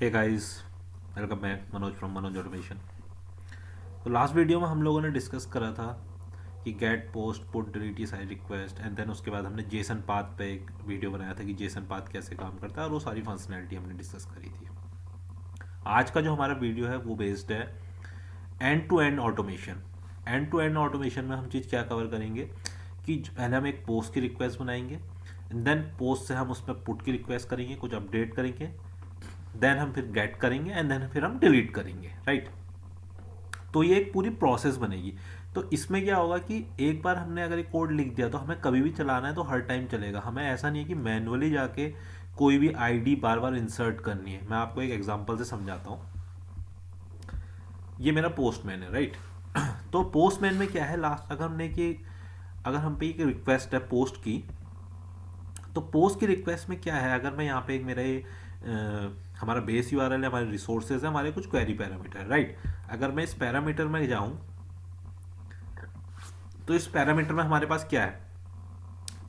Hey guys, welcome back. Manoj from Manoj automation. तो last video में हम लोगों ने डिस्कस करा था कि गेट पोस्ट पुट डिलीट ये सारी रिक्वेस्ट एंड देन उसके बाद हमने जेसन पाथ पे एक वीडियो बनाया था कि जेसन पाथ कैसे काम करता है और वो सारी फंक्शनैलिटी हमने डिस्कस करी थी। आज का जो हमारा वीडियो है वो बेस्ड है end to end automation. End to end automation में हम चीज़ क्या कवर करेंगे कि पहले हम एक पोस्ट की रिक्वेस्ट बनाएंगे एंड देन पोस्ट से हम उसमें पुट की रिक्वेस्ट करेंगे, कुछ अपडेट करेंगे, देन हम फिर गेट करेंगे एंड देन फिर हम डिलीट करेंगे, राइट। तो ये एक पूरी प्रोसेस बनेगी। तो इसमें क्या होगा कि एक बार हमने अगर एक कोड लिख दिया तो हमें कभी भी चलाना है तो हर टाइम चलेगा। हमें ऐसा नहीं है कि मैनुअली जाके कोई भी आईडी बार बार इंसर्ट करनी है। मैं आपको एक एग्जांपल से समझाता हूँ। ये मेरा पोस्टमैन है, राइट। तो पोस्टमैन में क्या है, लास्ट अगर हम पे एक रिक्वेस्ट है पोस्ट की, तो पोस्ट की रिक्वेस्ट में क्या है, अगर मैं यहाँ पे एक मेरा ये हमारा बेस यूआरएल है, हमारे रिसोर्सेज है, हमारे कुछ क्वेरी पैरामीटर है, राइट। अगर मैं इस पैरामीटर में जाऊँ तो इस पैरामीटर में हमारे पास क्या है,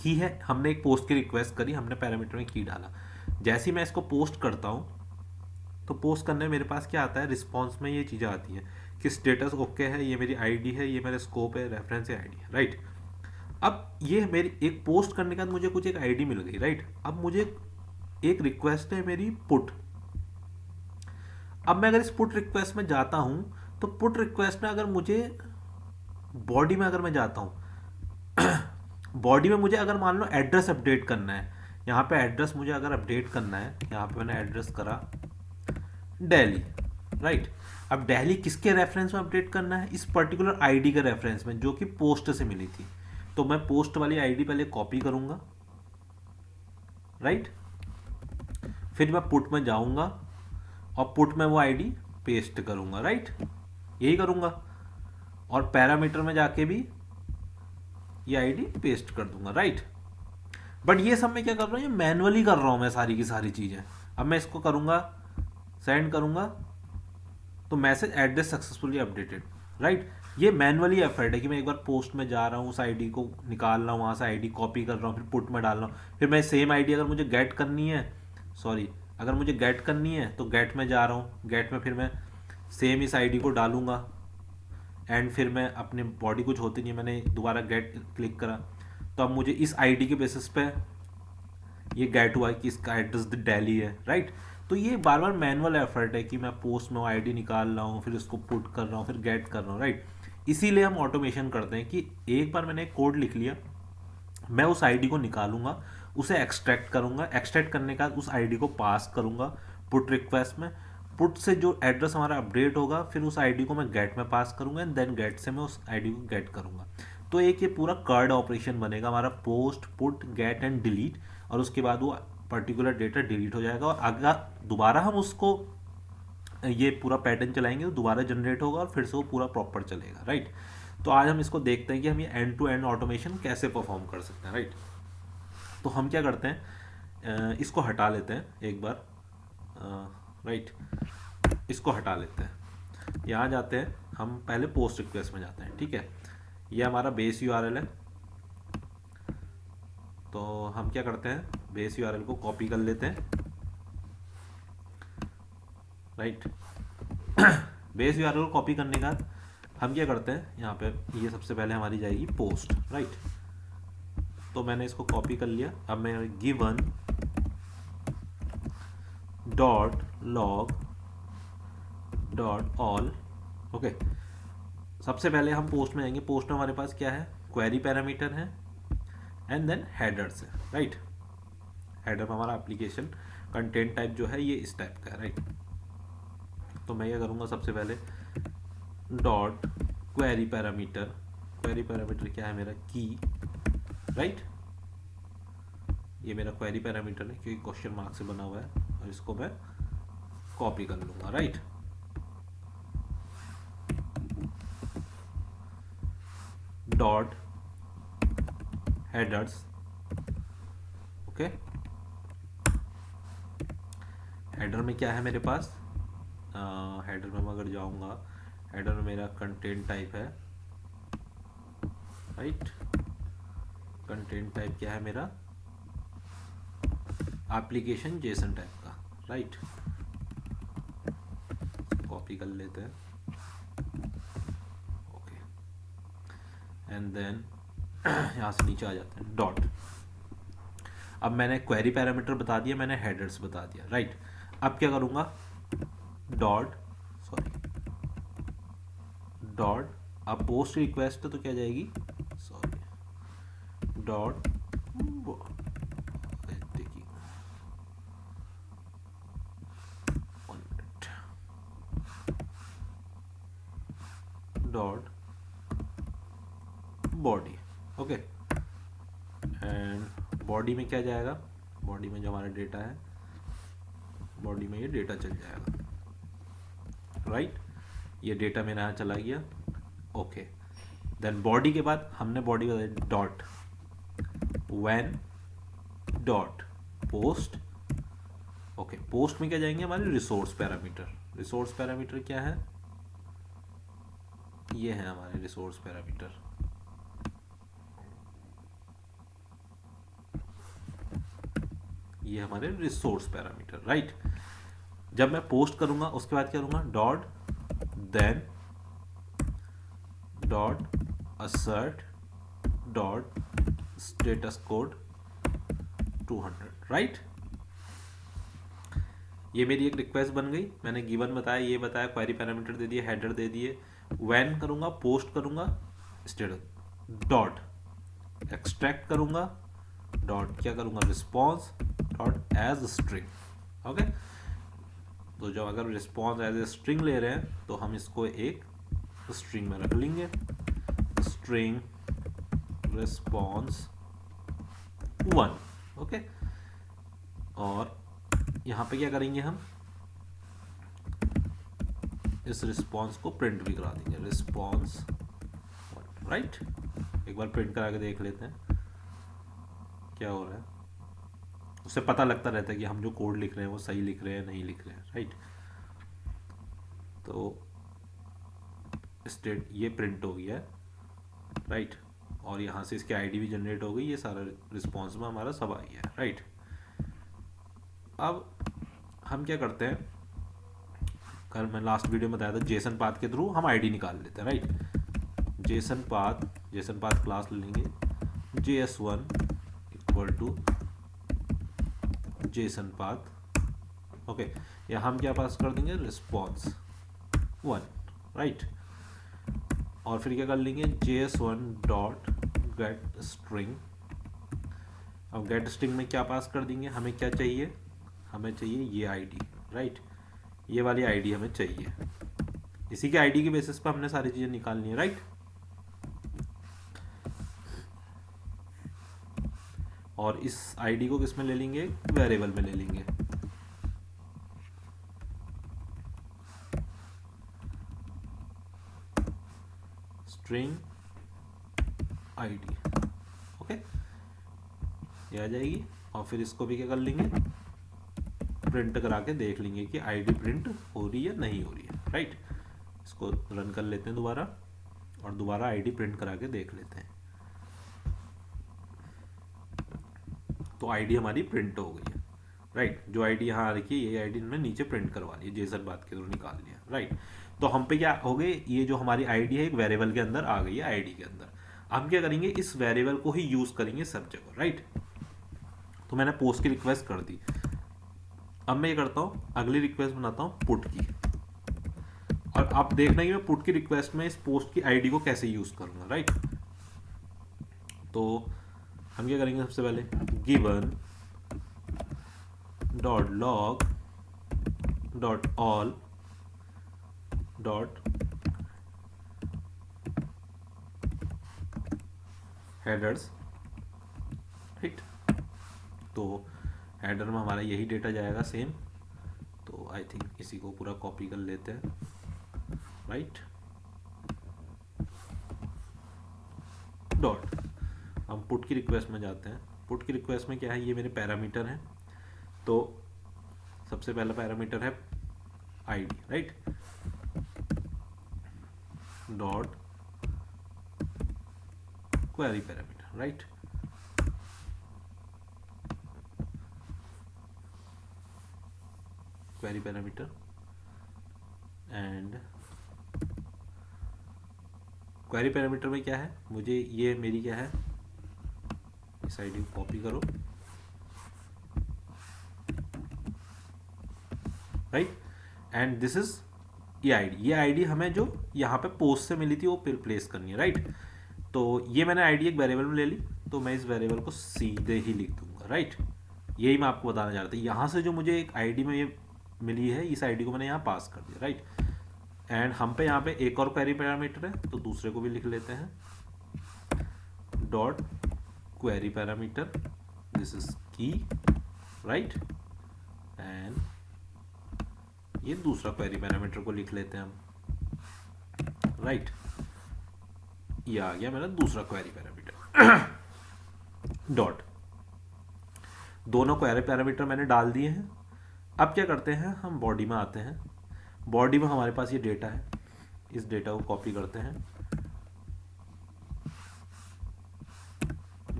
की है। हमने एक पोस्ट की रिक्वेस्ट करी, हमने पैरामीटर में की डाला। जैसे ही मैं इसको पोस्ट करता हूँ तो पोस्ट करने में मेरे पास क्या आता है, रिस्पॉन्स में ये चीज़ें आती हैं कि स्टेटस ओके है, ये मेरी आईडी है, ये मेरा स्कोप है, रेफरेंस है, आईडी है, राइट। अब ये मेरी एक पोस्ट करने के बाद मुझे कुछ एक आईडी मिल गई, राइट। अब मुझे एक रिक्वेस्ट है मेरी पुट। अब मैं अगर इस पुट रिक्वेस्ट में जाता हूं तो पुट रिक्वेस्ट में अगर मुझे बॉडी में अगर मैं जाता हूं, बॉडी में मुझे अगर मान लो एड्रेस अपडेट करना है, यहाँ पे एड्रेस मुझे अगर अपडेट करना है, यहाँ पे मैंने एड्रेस करा दिल्ली, राइट। अब दिल्ली किसके रेफरेंस में अपडेट करना है, इस पर्टिकुलर आईडी के रेफरेंस में जो कि पोस्ट से मिली थी। तो मैं पोस्ट वाली आईडी पहले कॉपी करूंगा, राइट। फिर मैं पुट में जाऊंगा और पुट में वो आईडी पेस्ट करूंगा, राइट। यही करूंगा और पैरामीटर में जाके भी ये आईडी पेस्ट कर दूंगा, राइट। बट ये सब मैं क्या कर रहा हूँ, ये मैनुअली कर रहा हूँ मैं सारी की सारी चीज़ें। अब मैं इसको करूंगा, सेंड करूंगा तो message address successfully updated, right. ये मैनुअली एफर्ट है कि मैं एक बार पोस्ट में जा रहा हूँ, उस आईडी को निकाल रहा हूँ, वहाँ से आईडी कॉपी कर रहा हूँ, फिर पुट में डाल रहा हूँ, फिर मैं सेम आईडी अगर मुझे गेट करनी है, सॉरी, अगर मुझे गेट करनी है तो गेट में जा रहा हूँ, गेट में फिर मैं सेम इस आईडी को डालूंगा एंड फिर मैं अपने बॉडी कुछ होती नहीं, मैंने दोबारा गेट क्लिक करा तो अब मुझे इस आईडी के बेसिस पे ये गेट हुआ है कि इसका एड्रेस दिल्ली है, राइट। तो ये बार बार मैनुअल एफर्ट है कि मैं पोस्ट में आईडी निकाल रहा हूँ, फिर उसको पुट कर रहा हूँ, फिर गेट कर रहा हूँ, राइट। इसीलिए हम ऑटोमेशन करते हैं कि एक बार मैंने एक कोड लिख लिया, मैं उस आईडी को निकालूंगा, उसे एक्सट्रैक्ट करूंगा, एक्सट्रैक्ट करने के बाद उस आईडी को पास करूंगा पुट रिक्वेस्ट में। पुट से जो एड्रेस हमारा अपडेट होगा फिर उस आईडी को मैं गेट में पास करूंगा एंड देन गेट से मैं उस आईडी को गेट करूंगा। तो एक ये पूरा कार्ड ऑपरेशन बनेगा हमारा, post put get and delete, और उसके बाद वो पर्टिकुलर डेटा डिलीट हो जाएगा और अगर दोबारा हम उसको ये पूरा पैटर्न चलाएंगे तो दोबारा जनरेट होगा और फिर से वो पूरा प्रॉपर चलेगा, राइट। तो आज हम इसको देखते हैं कि हम ये एंड टू एंड ऑटोमेशन कैसे परफॉर्म कर सकते हैं, राइट। तो हम क्या करते हैं, इसको हटा लेते हैं एक बार, राइट। इसको हटा लेते हैं, यहाँ जाते हैं, हम पहले पोस्ट रिक्वेस्ट में जाते हैं, ठीक है। ये हमारा बेस यूआरएल है। तो हम क्या करते हैं, बेस यूआरएल को कॉपी कर लेते हैं, राइट। बेस यूआरएल को कॉपी करने के बाद हम क्या करते हैं, यहाँ पे ये सबसे पहले हमारी जाएगी पोस्ट, राइट। तो मैंने इसको कॉपी कर लिया। अब मैं given dot log dot all, okay. सबसे पहले हम पोस्ट में जाएंगे। पोस्ट में हमारे पास क्या है, क्वेरी पैरामीटर है एंड देन हेडर्स है, राइट। हेडर में हमारा एप्लीकेशन कंटेंट टाइप जो है ये इस टाइप का है, राइट। तो मैं ये करूँगा, सबसे पहले dot query parameter, query parameter क्या है मेरा, की, राइट। ये मेरा क्वेरी पैरामीटर है क्योंकि क्वेश्चन मार्क से बना हुआ है, और इसको मैं कॉपी कर लूँगा, right. Dot headers, okay. Header में क्या है मेरे पास, हेडर में मैं अगर जाऊंगा, हेडर में मेरा कंटेंट टाइप है, राइट। कंटेंट टाइप क्या है मेरा, एप्लीकेशन जेसन टाइप का, राइट। कॉपी कर लेते हैं, ओके, एंड देन यहाँ से नीचे आ जाते हैं, डॉट। अब मैंने क्वेरी पैरामीटर बता दिया, मैंने हेडर्स बता दिया, राइट। अब क्या करूँगा, डॉट, सॉरी, डॉट, अब पोस्ट रिक्वेस्ट तो क्या जाएगी, सॉरी, डॉट, देखिए, dot body, okay, and body में क्या जाएगा, बॉडी में जो हमारा डेटा है, बॉडी में ये डेटा चल जाएगा, राइट। ये डेटा मेरा यहाँ चला गया, ओके। देन बॉडी के बाद हमने बॉडी बताई, dot when dot post, okay. Post में क्या जाएंगे, हमारे रिसोर्स पैरामीटर। रिसोर्स पैरामीटर क्या है, ये है हमारे रिसोर्स पैरामीटर, ये हमारे रिसोर्स पैरामीटर, राइट। जब मैं पोस्ट करूंगा उसके बाद क्या करूंगा, dot then dot assert dot status code 200, right. ये मेरी एक रिक्वेस्ट बन गई, मैंने गिवन बताया, ये बताया, क्वेरी पैरामीटर दे दिए, हेडर दे दिए, व्हेन करूंगा, पोस्ट करूंगा, स्टेटस डॉट एक्सट्रैक्ट करूंगा, डॉट क्या करूंगा, response dot as string, okay. तो जब अगर रिस्पॉन्स एज ए स्ट्रिंग ले रहे हैं तो हम इसको एक स्ट्रिंग में रख लेंगे, स्ट्रिंग रिस्पॉन्स 1, ओके। और यहाँ पे क्या करेंगे, हम इस रिस्पॉन्स को प्रिंट भी करा देंगे, रिस्पॉन्स 1, राइट। एक बार प्रिंट करा के देख लेते हैं क्या हो रहा है, उससे पता लगता रहता है कि हम जो कोड लिख रहे हैं वो सही लिख रहे हैं नहीं लिख रहे हैं, राइट। तो स्टेट ये प्रिंट हो गया है, राइट। और यहाँ से इसकी आईडी भी जनरेट हो गई, ये सारा रिस्पॉन्स में हमारा सब आ गया है, राइट। अब हम क्या करते हैं, कल मैं लास्ट वीडियो में बताया था, जेसन पाथ के थ्रू हम आईडी निकाल लेते हैं, राइट। जेसन पाथ क्लास ले लेंगे, js1 equal to JSON path, okay. या हम क्या पास कर देंगे, रिस्पॉन्स 1, राइट। और फिर क्या कर लेंगे, js1 डॉट गेट स्ट्रिंग। अब गेट स्ट्रिंग में क्या पास कर देंगे, हमें क्या चाहिए, हमें चाहिए ये आईडी, राइट। ये वाली आईडी हमें चाहिए, इसी के आईडी के बेसिस पर हमने सारी चीज़ें निकालनी है, राइट। और इस आईडी को किस में ले लेंगे, वेरिएबल में ले लेंगे, स्ट्रिंग आईडी, ओके। ये आ जाएगी। और फिर इसको भी क्या कर लेंगे, प्रिंट करा के देख लेंगे कि आईडी प्रिंट हो रही है नहीं हो रही है, राइट। इसको रन कर लेते हैं दोबारा, और दोबारा आईडी प्रिंट करा के देख लेते हैं। तो आईडी हमारी प्रिंट हो गई है, राइट। जो आईडी यहाँ आ रखी है, ये आईडी हमने नीचे प्रिंट करवा ली, जेसन बात के थ्रू निकाल लिया, राइट। तो हम पे क्या हो गए, ये जो हमारी आईडी है एक वेरिएबल के अंदर आ गई है, आईडी के अंदर। हम क्या करेंगे, इस वेरिएबल को ही यूज करेंगे सब जगह, राइट। तो मैंने पोस्ट की रिक्वेस्ट कर दी, अब मैं ये करता हूँ, अगली रिक्वेस्ट बनाता हूँ पुट की। और आप देखना कि मैं पुट की रिक्वेस्ट में इस पोस्ट की आईडी को कैसे यूज करूंगा, राइट। तो हम क्या करेंगे, सबसे पहले given dot log dot all dot headers, right. तो हेडर में हमारा यही डेटा जाएगा सेम। तो आई थिंक इसी को पूरा कॉपी कर लेते हैं, राइट। डॉट, हम पुट की रिक्वेस्ट में जाते हैं। पुट की रिक्वेस्ट में क्या है, ये मेरे पैरामीटर हैं। तो सबसे पहला पैरामीटर है ID, right. Dot query parameter, right. Query parameter and query parameter में क्या है, मुझे ये मेरी क्या है, इस आईडी को कॉपी करो, राइट, एंड दिस इज ये आईडी हमें जो यहाँ पे पोस्ट से मिली थी वो प्लेस करनी है, राइट। तो ये मैंने आईडी एक वेरिएबल में ले ली, तो मैं इस वेरिएबल को सीधे ही लिख दूंगा, राइट। यही मैं आपको बताना चाह रहा था, यहाँ से जो मुझे एक आईडी में ये मिली है, इस आईडी को मैंने यहाँ पास कर दिया, राइट। एंड हम पे यहाँ पे एक और क्वेरी पैरामीटर है, तो दूसरे को भी लिख लेते हैं, dot query parameter, this is की, राइट। एंड ये दूसरा क्वेरी पैरामीटर को लिख लेते हैं हम, राइट। ये आ गया मेरा दूसरा क्वेरी पैरामीटर डॉट, दोनों क्वेरी पैरामीटर मैंने डाल दिए हैं। अब क्या करते हैं, हम बॉडी में आते हैं। बॉडी में हमारे पास ये डेटा है, इस डेटा को कॉपी करते हैं,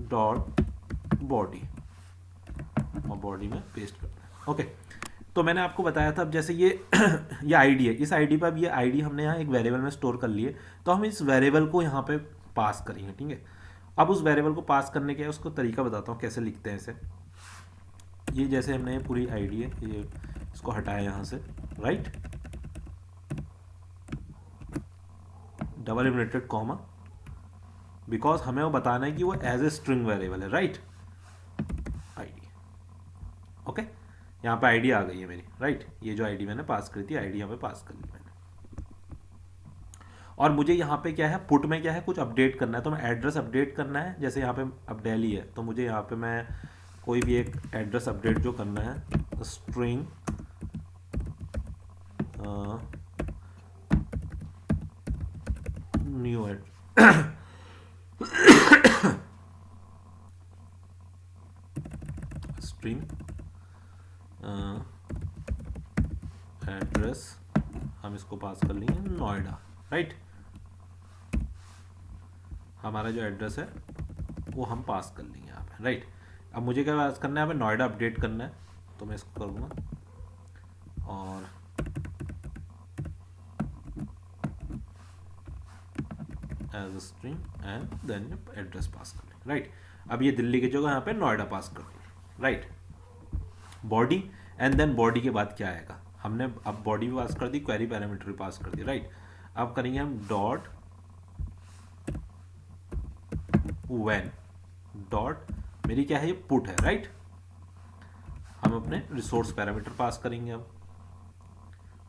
डॉट बॉडी, और बॉडी में पेस्ट करते हैं, ओके। तो मैंने आपको बताया था, अब जैसे ये आईडी है, इस आईडी पर अब ये आईडी हमने यहाँ एक वेरिएबल में स्टोर कर ली है, तो हम इस वेरिएबल को यहाँ पे पास करेंगे, ठीक है। अब उस वेरिएबल को पास करने के उसको तरीका बताता हूँ कैसे लिखते हैं इसे। ये जैसे हमने ये पूरी आईडी है, ये इसको हटाया यहाँ से, right, double inverted comma, because हमें वो बताना है कि वो एज ए स्ट्रिंग वेरिएबल है, राइट, आईडी, ओके। यहाँ पे आईडी आ गई है मेरी, राइट। ये जो आईडी मैंने पास करी थी, आईडी यहाँ पे पास कर ली मैंने। और मुझे यहाँ पे क्या है, पुट में क्या है, कुछ अपडेट करना है, तो मैं एड्रेस अपडेट करना है। जैसे यहाँ पे अब दिल्ली है, तो मुझे यहाँ पे मैं कोई भी एक एड्रेस अपडेट जो करना है, स्ट्रिंग न्यू स्ट्रिंग एड्रेस, हम इसको पास कर लेंगे नोएडा, राइट। हमारा जो एड्रेस है वो हम पास कर लेंगे यहाँ पे, राइट। अब मुझे क्या पास करना है, यहाँ पे नोएडा अपडेट करना है, तो मैं इसको करूँगा और as string and then address pass कर लेंगे, राइट। अब ये दिल्ली की जगह यहाँ पे नोएडा पास कर लेंगे, right. Body, and then body के बाद क्या आएगा, हमने अब बॉडी भी पास कर दी, क्वेरी पैरामीटर भी पास कर दी, राइट। अब करेंगे हम डॉट व्हेन, डॉट मेरी क्या है, ये पुट है, राइट। हम अपने रिसोर्स पैरामीटर पास करेंगे। अब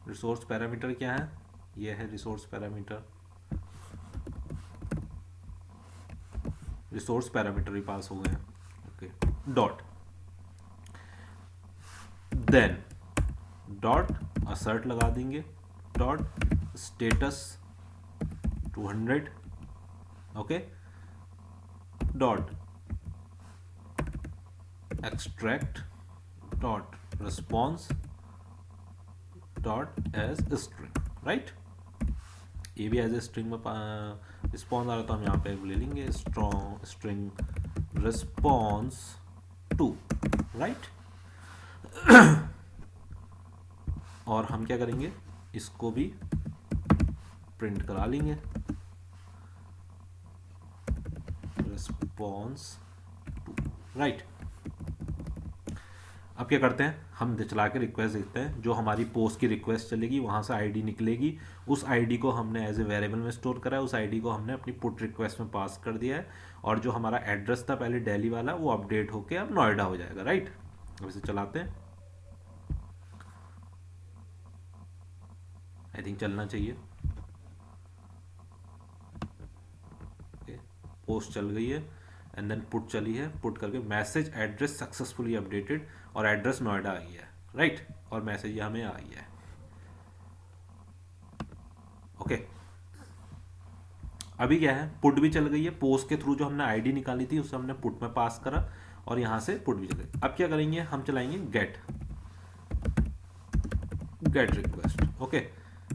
रिसोर्स पैरामीटर क्या है, ये है रिसोर्स पैरामीटर, रिसोर्स पैरामीटर भी पास हो गए, okay. Dot then dot assert लगा देंगे, dot status 200, okay, dot extract dot response dot as string, right. ये भी एज ए स्ट्रिंग में रिस्पॉन्स आ रहा, तो हम यहाँ पे ले लेंगे स्ट्रिंग रिस्पॉन्स 2, राइट। और हम क्या करेंगे, इसको भी प्रिंट करा लेंगे, रिस्पॉन्स 2, राइट। अब क्या करते हैं, हम चला के रिक्वेस्ट देखते हैं, जो हमारी पोस्ट की रिक्वेस्ट चलेगी वहाँ से आईडी निकलेगी, उस आईडी को हमने एज ए वेरिएबल में स्टोर करा है, उस आईडी को हमने अपनी पुट रिक्वेस्ट में पास कर दिया है, और जो हमारा एड्रेस था पहले दिल्ली वाला, वो अपडेट होके अब नोएडा हो जाएगा, राइट। अब इसे चलाते हैं, आई थिंक चलना चाहिए, ओके। पोस्ट चल गई है, एंड देन पुट चली है, पुट करके मैसेज एड्रेस सक्सेसफुली अपडेटेड, और एड्रेस नोएडा आ गया है, राइट। और मैसेज हमें आ गया है, ओके। अभी क्या है, पुट भी चल गई है, पोस्ट के थ्रू जो हमने आईडी निकाली थी उसे हमने पुट में पास करा, और यहाँ से पुट भी चल गई। अब क्या करेंगे, हम चलाएंगे गेट रिक्वेस्ट, ओके।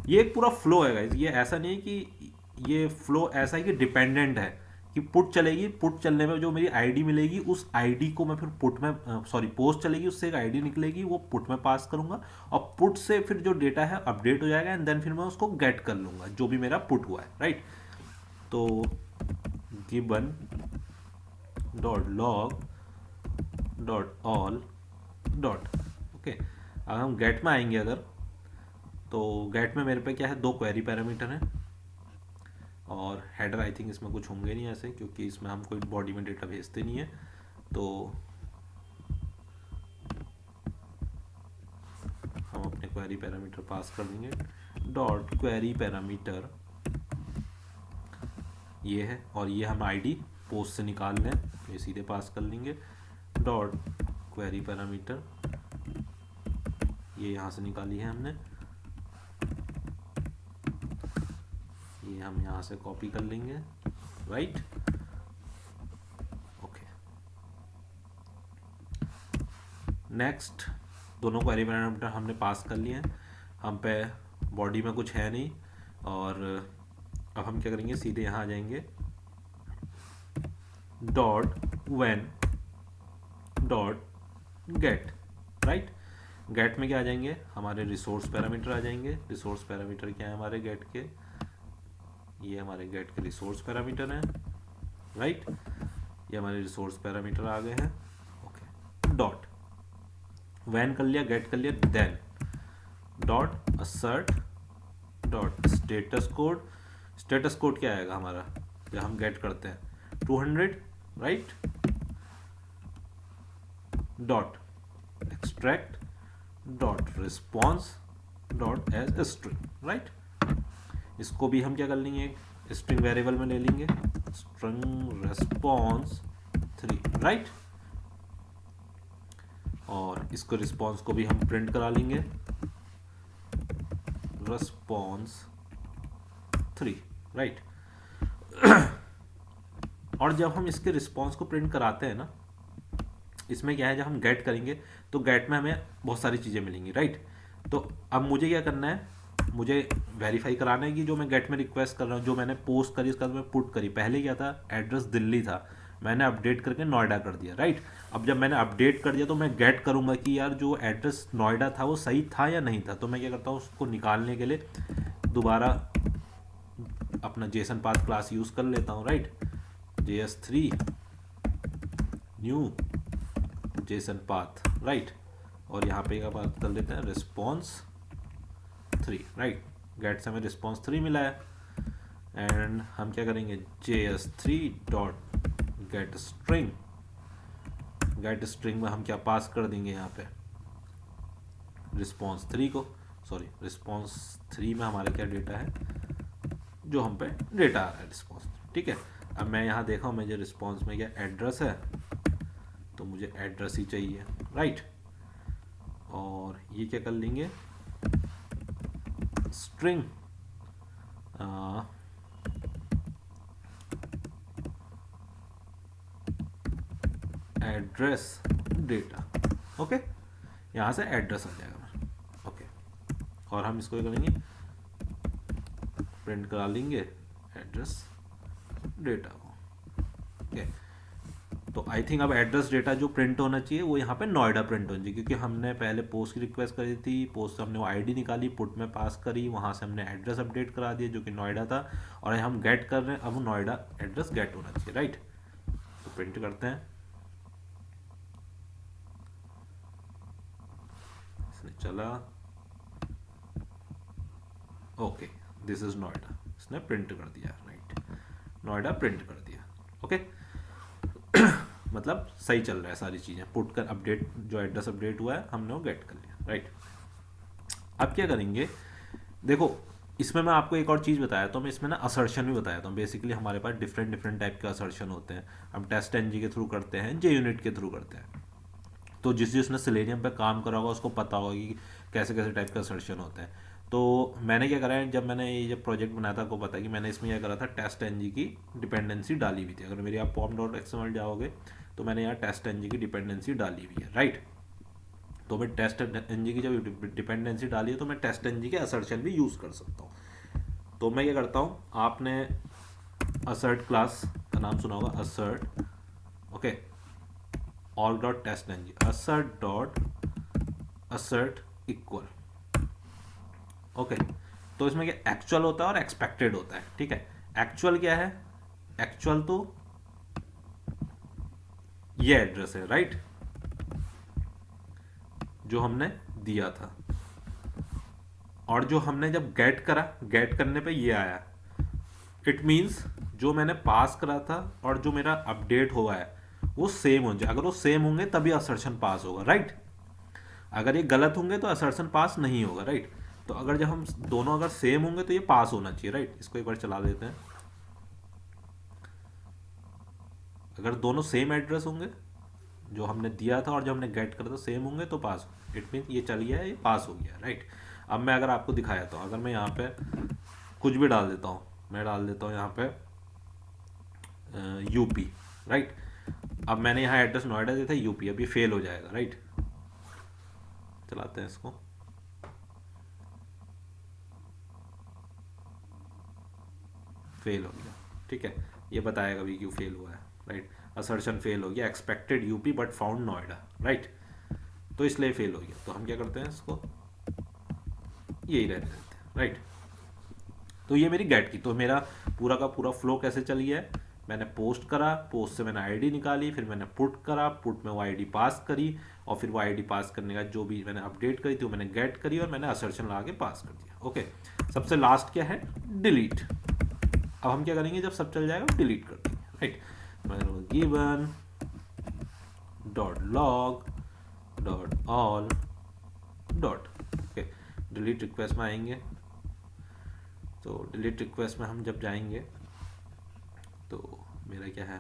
ये एक पूरा फ्लो है गाइस, ये ऐसा नहीं है कि ये फ्लो ऐसा है कि डिपेंडेंट है कि कि पुट चलेगी, पुट चलने में जो मेरी आईडी मिलेगी उस आईडी को मैं फिर पुट में पोस्ट चलेगी, उससे एक आईडी निकलेगी, वो पुट में पास करूंगा और पुट से फिर जो डेटा है अपडेट हो जाएगा एंड देन फिर मैं उसको गेट कर लूंगा जो भी मेरा पुट हुआ है, राइट। तो given dot log dot all dot, okay. अगर हम गेट में आएंगे अगर, तो गेट में मेरे पे क्या है, 2 क्वेरी पैरामीटर हैं और हेडर आई थिंक इसमें कुछ होंगे नहीं ऐसे, क्योंकि इसमें हम कोई बॉडी में डेटा भेजते नहीं है। तो हम अपने क्वेरी पैरामीटर पास कर देंगे, डॉट क्वेरी पैरामीटर ये है, और ये हम आईडी पोस्ट से निकाल लें तो ये सीधे पास कर लेंगे, डॉट क्वेरी पैरामीटर ये यहाँ से निकाली है हमने, ये हम यहाँ से कॉपी कर लेंगे, राइट, ओके। नेक्स्ट दोनों क्वेरी पैरामीटर हमने पास कर लिए हैं, हम पे बॉडी में कुछ है नहीं, और अब हम क्या करेंगे, सीधे यहाँ आ जाएंगे, dot when dot get, right. Get में क्या आ जाएंगे, हमारे रिसोर्स पैरामीटर आ जाएंगे। रिसोर्स पैरामीटर क्या है हमारे गेट के, ये हमारे गेट के रिसोर्स पैरामीटर हैं, राइट। ये हमारे रिसोर्स पैरामीटर आ गए हैं, ओके। डॉट व्हेन कर लिया, गेट कर लिया, then dot assert dot status code. Status code क्या आएगा हमारा जब हम गेट करते हैं, 200, right. Dot extract dot response dot as string, right. इसको भी हम क्या कर लेंगे, स्ट्रिंग वेरिएबल में ले लेंगे, स्ट्रिंग रिस्पॉन्स 3, राइट। और इसको रिस्पॉन्स को भी हम प्रिंट करा लेंगे, रिस्पॉन्स 3, राइट। और जब हम इसके रिस्पॉन्स को प्रिंट कराते हैं ना, इसमें क्या है, जब हम गेट करेंगे तो गेट में हमें बहुत सारी चीज़ें मिलेंगी, राइट। तो अब मुझे क्या करना है, मुझे वेरीफाई कराना है कि जो मैं गेट में रिक्वेस्ट कर रहा हूँ, जो मैंने पोस्ट करी उसका मैं पुट करी, पहले क्या था, एड्रेस दिल्ली था, मैंने अपडेट करके नोएडा कर दिया, राइट। अब जब मैंने अपडेट कर दिया तो मैं गेट करूँगा कि यार जो एड्रेस नोएडा था वो सही था या नहीं था। तो मैं क्या करता हूँ, उसको निकालने के लिए दोबारा अपना जेसन पाथ क्लास यूज़ कर लेता हूँ, right. JS3 new Jason path, right. और यहाँ पे क्या बात कर लेते हैं, रिस्पॉन्स 3, राइट। गेट से हमें रिस्पॉन्स 3 मिला है एंड हम क्या करेंगे, JS3 dot gate string. Gate string में हम क्या पास कर देंगे, यहाँ पे रिस्पॉन्स 3 को, सॉरी रिस्पॉन्स 3 में हमारा क्या डेटा है, जो हम पे डेटा आ रहा है रिस्पॉन्स, ठीक है। अब मैं यहाँ देखा हूँ मुझे रिस्पॉन्स में क्या एड्रेस है, तो मुझे एड्रेस ही चाहिए, राइट। और ये क्या कर लेंगे, स्ट्रिंग एड्रेस डेटा, ओके। यहाँ से एड्रेस आ जाएगा, ओके। और हम इसको करेंगे, प्रिंट करा लेंगे एड्रेस डेटा को, ओके। तो आई थिंक अब एड्रेस डेटा जो प्रिंट होना चाहिए वो यहाँ पे नोएडा प्रिंट होना चाहिए, क्योंकि हमने पहले पोस्ट की रिक्वेस्ट करी थी, पोस्ट से हमने वो आईडी निकाली, पुट में पास करी, वहाँ से हमने एड्रेस अपडेट करा दिया जो कि नोएडा था, और हम गेट कर रहे हैं, अब नोएडा एड्रेस गेट होना चाहिए, राइट। तो प्रिंट करते हैं, इसने चला, ओके, दिस इज नोएडा, इसने प्रिंट कर दिया, राइट। नोएडा प्रिंट कर दिया, ओके। मतलब सही चल रहा है सारी चीज़ें, पुट कर अपडेट जो एड्रेस अपडेट हुआ है हमने वो गेट कर लिया, राइट। अब क्या करेंगे, देखो इसमें मैं आपको एक और चीज़ बताया तो मैं इसमें ना असर्शन भी बताया था। बेसिकली हमारे पास डिफरेंट डिफरेंट टाइप के असर्शन होते हैं, हम टेस्ट एनजी के थ्रू करते हैं, JUnit के थ्रू करते हैं। तो जिसने सिलेनियम पे काम करा होगा उसको पता होगा कि कैसे कैसे टाइप के असर्शन होते हैं। तो मैंने क्या करा है, जब मैंने ये जब प्रोजेक्ट बनाया था आपको पता है कि मैंने इसमें क्या करा था, टेस्ट एनजी की डिपेंडेंसी डाली हुई थी। अगर मेरी आप pom.xml जाओगे तो मैंने यहाँ टेस्ट एनजी की डिपेंडेंसी डाली हुई है, राइट। तो मैं टेस्ट एनजी की जब डिपेंडेंसी डाली है तो मैं टेस्ट एनजी के असर्शन भी यूज़ कर सकता हूँ। तो मैं क्या करता हूँ, आपने असर्ट क्लास इसका नाम सुना होगा assert, okay, org.testng, assert equal, okay. तो इसमें क्या एक्चुअल होता है और एक्सपेक्टेड होता है, ठीक है। एक्चुअल क्या है, एक्चुअल तो ये एड्रेस है, राइट, जो हमने दिया था, और जो हमने जब गेट करा, गेट करने पे ये आया, इट मीन्स जो मैंने पास करा था और जो मेरा अपडेट हुआ है वो सेम हो जाए। अगर वो सेम होंगे तभी असर्शन पास होगा, राइट। अगर ये गलत होंगे तो असर्शन पास नहीं होगा, राइट। तो अगर जब हम दोनों अगर सेम होंगे तो ये पास होना चाहिए, राइट। इसको एक बार चला देते हैं। अगर दोनों सेम एड्रेस होंगे, जो हमने दिया था और जो हमने गेट करा था सेम होंगे तो पास हो, इट मीन ये चल गया है, ये पास हो गया, राइट। अब मैं अगर आपको दिखाया था, अगर मैं यहाँ पे कुछ भी डाल देता हूँ, मैं डाल देता हूँ यहाँ पे यूपी, राइट। अब मैंने यहाँ एड्रेस नोएडा दिया था, यूपी, अब ये फेल हो जाएगा, राइट। चलाते हैं इसको, फेल हो गया, ठीक है। ये बताएगा भी क्यों फेल हुआ है, राइट। असर्शन फेल हो गया, expected UP but found Noida, right. तो इसलिए फेल हो गया। तो हम क्या करते हैं, इसको यही रहने देते हैं, राइट। तो ये मेरी गेट की, तो मेरा पूरा का पूरा फ्लो कैसे चल गया है, मैंने पोस्ट करा, पोस्ट से मैंने आईडी निकाली, फिर मैंने पुट करा, पुट में वो आईडी पास करी, और फिर वो आईडी पास करने का जो भी मैंने अपडेट करी थी वो मैंने गेट करी, और मैंने असर्शन लगा के पास कर दिया, ओके। सबसे लास्ट क्या है, डिलीट। अब हम क्या करेंगे, जब सब चल जाएगा डिलीट कर देंगे, right. Given dot log dot all dot, okay. Delete request में आएंगे, तो डिलीट रिक्वेस्ट में हम जब जाएंगे तो मेरा क्या है,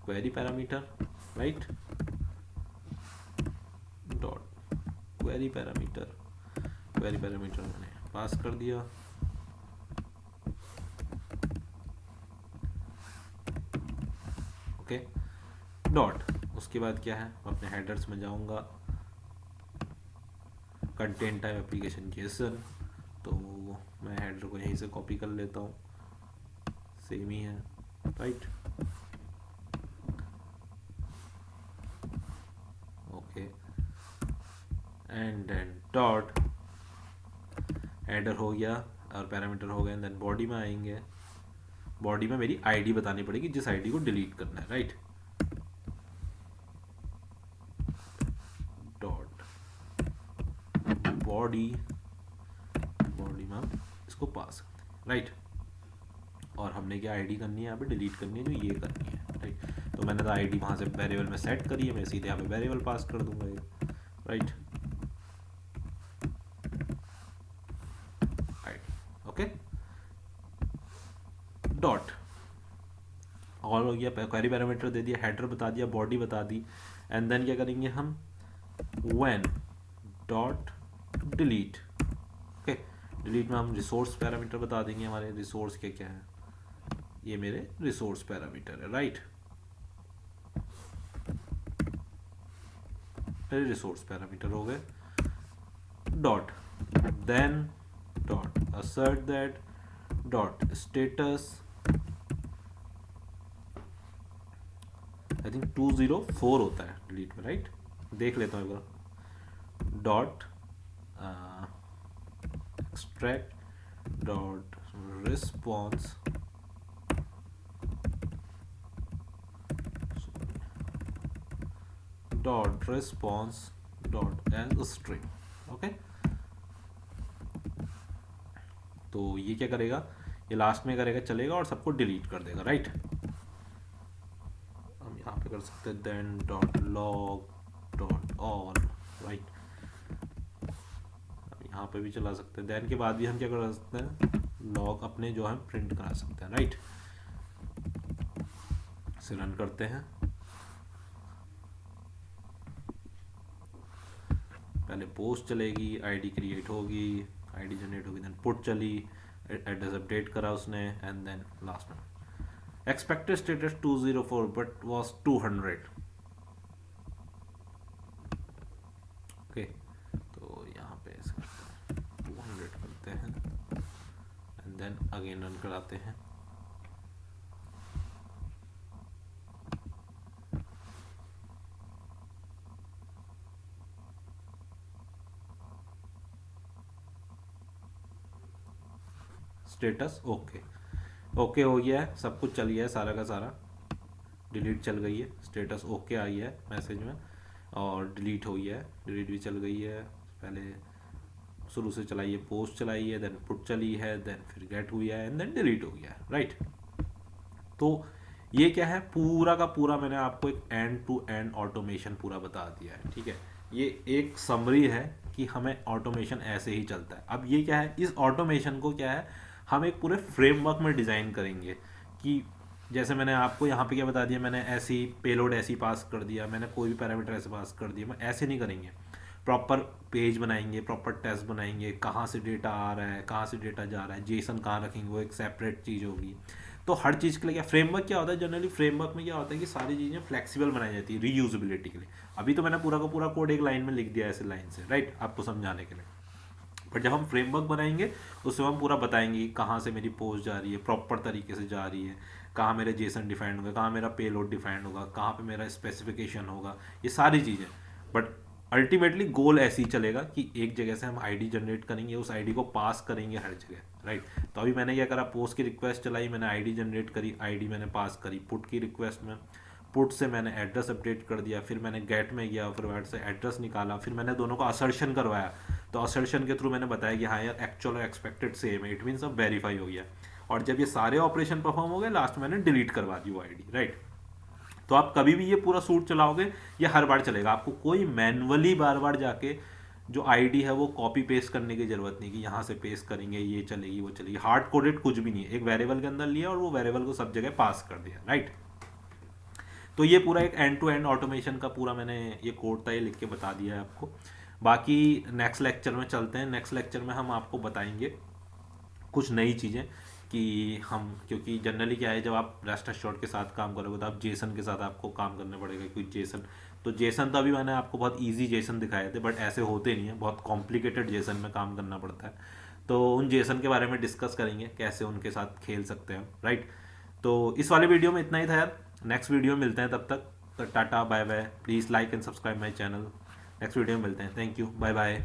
query parameter, right, dot query parameter, query parameter मैंने पास कर दिया, ओके, डॉट। उसके बाद क्या है, अपने हेडर्स में जाऊंगा, कंटेंट टाइप एप्लीकेशन जेसन, तो मैं हेडर को यहीं से कॉपी कर लेता हूँ, सेम ही है, right, okay. And then dot, header हो गया और पैरामीटर हो गया, देन बॉडी में आएंगे, बॉडी में मेरी आईडी बतानी पड़ेगी जिस आईडी को डिलीट करना है, राइट। डॉट बॉडी, बॉडी में हम इसको पास करते हैं, राइट। और हमने क्या आईडी करनी है, यहाँ पे डिलीट करनी है, जो ये करनी है, राइट। तो मैंने तो आईडी वहाँ से वेरिएबल में सेट करी है, मैं सीधे यहाँ पे वेरिएबल पास कर दूंगा ये, राइट, ओके। डॉट ऑल हो गया, क्वेरी पैरामीटर दे दिया, हेडर बता दिया, बॉडी बता दी, एंड देन क्या करेंगे हम, when dot delete, okay. Delete में हम रिसोर्स पैरामीटर बता देंगे, हमारे रिसोर्स के क्या है, ये मेरे रिसोर्स पैरामीटर है, राइट। मेरे रिसोर्स पैरामीटर हो गए, dot then dot assert that dot status, I think 204 होता है डिलीट में, राइट, देख लेता हूँ एक बार, dot extract dot response, dot response dot as string, okay. तो ये क्या करेगा, ये लास्ट में करेगा, चलेगा और सबको डिलीट कर देगा, राइट। हम यहाँ पे कर सकते हैं then dot log dot all, right. यहाँ पे भी चला सकते हैं, देन के बाद भी हम क्या कर सकते हैं, लॉग अपने जो है प्रिंट करा सकते हैं, राइट। इसे रन करते हैं, पहले पोस्ट चलेगी, आईडी क्रिएट होगी, आईडी जनरेट होगी, देन पुट चली, एड्रेस अपडेट करा उसने, एंड देन लास्ट में expected status 204 but was 200, okay. तो यहाँ पे 200 करते हैं, एंड देन अगेन रन कराते हैं, स्टेटस ओके, ओके हो गया है, सब कुछ चल गया है सारा का सारा, डिलीट चल गई है, स्टेटस ओके आई है मैसेज में, और डिलीट हो गया है, डिलीट भी चल गई है, पहले शुरू से चलाई है, पोस्ट चलाई है, देन पुट चली है, देन फिर गेट हुई है, एंड देन डिलीट हो गया है, राइट। तो ये क्या है, पूरा का पूरा मैंने आपको एक एंड टू एंड ऑटोमेशन पूरा बता दिया है, ठीक है। ये एक समरी है कि हमें ऑटोमेशन ऐसे ही चलता है। अब ये क्या है, इस ऑटोमेशन को क्या है, हम एक पूरे फ्रेमवर्क में डिज़ाइन करेंगे कि जैसे मैंने आपको यहाँ पे क्या बता दिया, मैंने ऐसी पेलोड ऐसी पास कर दिया, मैंने कोई भी पैरामीटर ऐसे पास कर दिया, मैं ऐसे नहीं करेंगे। प्रॉपर पेज बनाएंगे, प्रॉपर टेस्ट बनाएंगे, कहाँ से डेटा आ रहा है, कहाँ से डेटा जा रहा है, जेसन कहाँ रखेंगे, वो एक सेपरेट चीज़ होगी। तो हर चीज़ के लिए क्या फ्रेमवर्क क्या होता है, जनरली फ्रेमवर्क में क्या होता है कि सारी चीज़ें फ्लेक्सिबल बनाई जाती है रीयूजेबिलिटी के लिए। अभी तो मैंने पूरा का पूरा कोड एक लाइन में लिख दिया ऐसे लाइन से, राइट, आपको समझाने के लिए। बट जब हम फ्रेमवर्क बनाएंगे उसमें हम पूरा बताएंगे कि कहाँ से मेरी पोस्ट जा रही है, प्रॉपर तरीके से जा रही है, कहाँ मेरा जेसन डिफाइंड होगा, कहाँ मेरा पेलोड डिफाइंड होगा, कहाँ पे मेरा स्पेसिफिकेशन होगा, ये सारी चीज़ें। बट अल्टीमेटली गोल ऐसे ही चलेगा कि एक जगह से हम आईडी जनरेट करेंगे, उस आईडी को पास करेंगे हर जगह, राइट। तो अभी मैंने क्या करा, पोस्ट की रिक्वेस्ट चलाई, मैंने आईडी जनरेट करी, आईडी मैंने पास करी, पुट की रिक्वेस्ट में, पुट से मैंने एड्रेस अपडेट कर दिया, फिर मैंने गेट में गया, फिर वेट से एड्रेस निकाला, फिर मैंने दोनों को असर्शन करवाया। तो असर्शन के थ्रू मैंने बताया कि हाँ यार एक्चुअल और एक्सपेक्टेड सेम है, इट मीन्स अब वेरीफाई हो गया। और जब ये सारे ऑपरेशन परफॉर्म हो गए, लास्ट में मैंने डिलीट करवा दी वो आईडी, राइट। तो आप कभी भी ये पूरा सूट चलाओगे, ये हर बार चलेगा, आपको कोई मैनुअली बार बार जाके जो आईडी है वो कॉपी पेस्ट करने की जरूरत नहीं कि यहाँ से पेस्ट करेंगे ये चलेगी वो चलेगी, हार्ड कोडेड कुछ भी नहीं है। एक वेरिएबल के अंदर लिया और वो वेरिएबल को सब जगह पास कर दिया, राइट। तो ये पूरा एक एंड टू एंड ऑटोमेशन का पूरा मैंने ये कोड था, ये लिख के बता दिया है आपको। बाकी नेक्स्ट लेक्चर में चलते हैं, नेक्स्ट लेक्चर में हम आपको बताएंगे कुछ नई चीज़ें कि हम, क्योंकि जनरली क्या है, जब आप रेस्ट एश्योर्ड के साथ काम करोगे तो आप जेसन के साथ आपको काम करना पड़ेगा, क्योंकि जेसन तो जेसन तो अभी मैंने आपको बहुत इजी जेसन दिखाए थे, बट ऐसे होते नहीं है, बहुत कॉम्प्लिकेटेड जेसन में काम करना पड़ता है। तो उन जेसन के बारे में डिस्कस करेंगे, कैसे उनके साथ खेल सकते हैं, राइट। तो इस वाले वीडियो में इतना ही था यार, नेक्स्ट वीडियो में मिलते हैं, तब तक तो tata bye bye, please like and subscribe my channel. Next video में मिलते हैं, थैंक यू, बाय बाय।